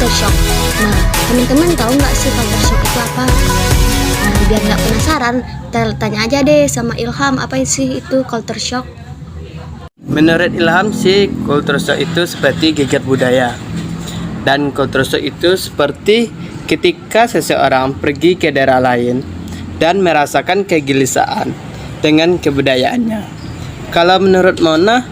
culture shock. Nah, teman-teman tahu nggak sih culture shock itu apa? Nah, biar nggak penasaran, kita tanya aja deh sama Ilham, apa sih itu culture shock? Menurut Ilham sih, culture shock itu seperti geger budaya. Dan culture shock itu seperti ketika seseorang pergi ke daerah lain dan merasakan kegelisahan dengan kebudayaannya. Kalau menurut Mona,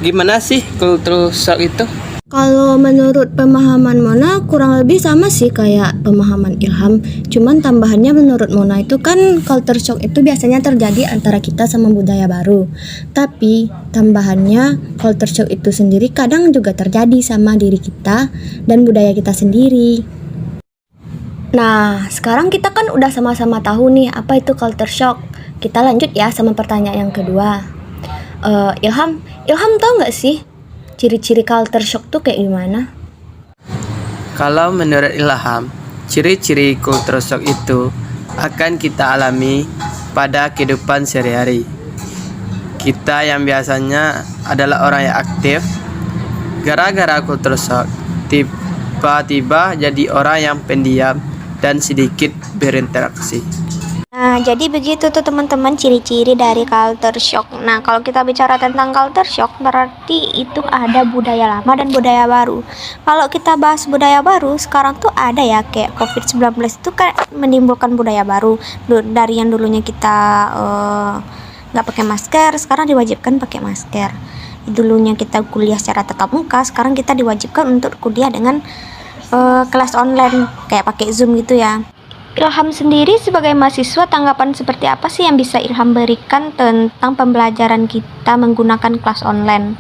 gimana sih culture shock itu? Kalau menurut pemahaman Mona kurang lebih sama sih kayak pemahaman Ilham. Cuman tambahannya menurut Mona itu kan culture shock itu biasanya terjadi antara kita sama budaya baru. Tapi tambahannya culture shock itu sendiri kadang juga terjadi sama diri kita dan budaya kita sendiri. Nah, sekarang kita kan udah sama-sama tahu nih apa itu culture shock. Kita lanjut ya sama pertanyaan yang kedua. Ilham tahu nggak sih ciri-ciri culture shock tuh kayak gimana? Kalau menurut Ilham, ciri-ciri culture shock itu akan kita alami pada kehidupan sehari-hari. Kita yang biasanya adalah orang yang aktif, gara-gara culture shock, tiba-tiba jadi orang yang pendiam dan sedikit berinteraksi. Nah, jadi begitu tuh teman-teman ciri-ciri dari culture shock. Nah, kalau kita bicara tentang culture shock, berarti itu ada budaya lama dan budaya baru. Kalau kita bahas budaya baru, sekarang tuh ada ya kayak COVID-19 itu kan menimbulkan budaya baru. Dari yang dulunya kita nggak pakai masker, sekarang diwajibkan pakai masker. Dulunya kita kuliah secara tatap muka, sekarang kita diwajibkan untuk kuliah dengan kelas online kayak pakai Zoom gitu ya. Ilham sendiri sebagai mahasiswa, tanggapan seperti apa sih yang bisa Ilham berikan tentang pembelajaran kita menggunakan kelas online?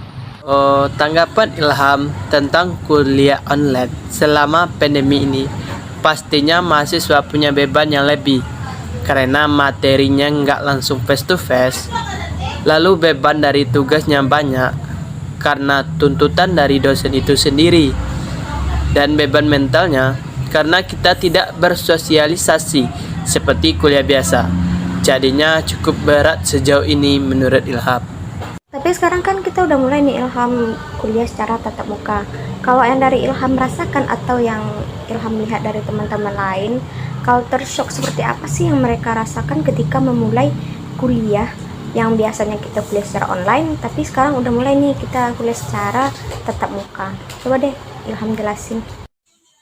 Tanggapan Ilham tentang kuliah online selama pandemi ini, pastinya mahasiswa punya beban yang lebih karena materinya nggak langsung face to face, lalu beban dari tugasnya banyak karena tuntutan dari dosen itu sendiri, dan beban mentalnya karena kita tidak bersosialisasi seperti kuliah biasa. Jadinya cukup berat sejauh ini menurut Ilham. Tapi sekarang kan kita udah mulai nih Ilham kuliah secara tatap muka. Kalau yang dari Ilham rasakan atau yang Ilham lihat dari teman-teman lain, culture shock seperti apa sih yang mereka rasakan ketika memulai kuliah yang biasanya kita kuliah secara online, tapi sekarang udah mulai nih kita kuliah secara tatap muka. Coba deh Ilham jelasin.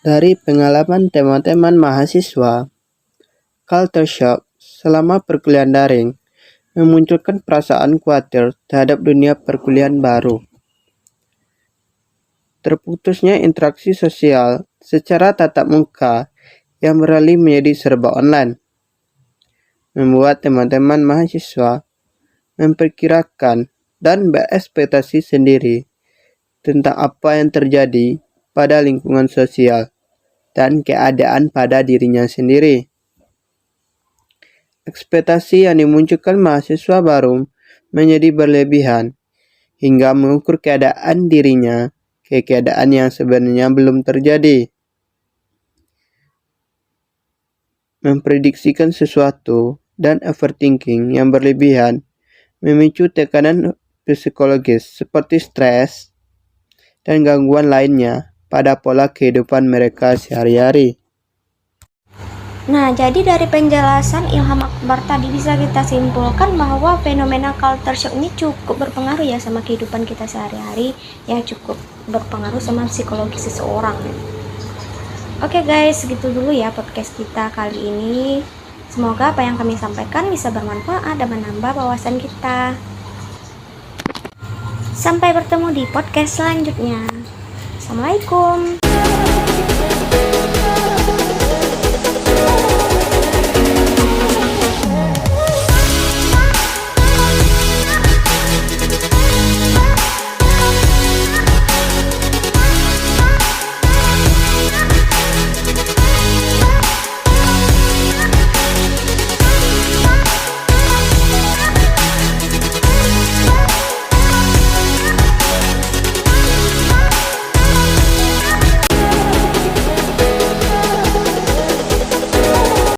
Dari pengalaman teman-teman mahasiswa, culture shock selama perkuliahan daring memunculkan perasaan khawatir terhadap dunia perkuliahan baru. Terputusnya interaksi sosial secara tatap muka yang beralih menjadi serba online, membuat teman-teman mahasiswa memperkirakan dan berekspektasi sendiri tentang apa yang terjadi pada lingkungan sosial dan keadaan pada dirinya sendiri. Ekspektasi yang dimunculkan mahasiswa baru menjadi berlebihan hingga mengukur keadaan dirinya ke keadaan yang sebenarnya belum terjadi. Memprediksikan sesuatu dan overthinking yang berlebihan memicu tekanan psikologis seperti stres dan gangguan lainnya pada pola kehidupan mereka sehari-hari. Nah, jadi dari penjelasan Ilham Akbar tadi bisa kita simpulkan bahwa fenomena culture shock ini cukup berpengaruh ya sama kehidupan kita sehari-hari, ya cukup berpengaruh sama psikologi seseorang. Oke guys, segitu dulu ya podcast kita kali ini. Semoga apa yang kami sampaikan bisa bermanfaat dan menambah wawasan kita. Sampai bertemu di podcast selanjutnya. Assalamualaikum.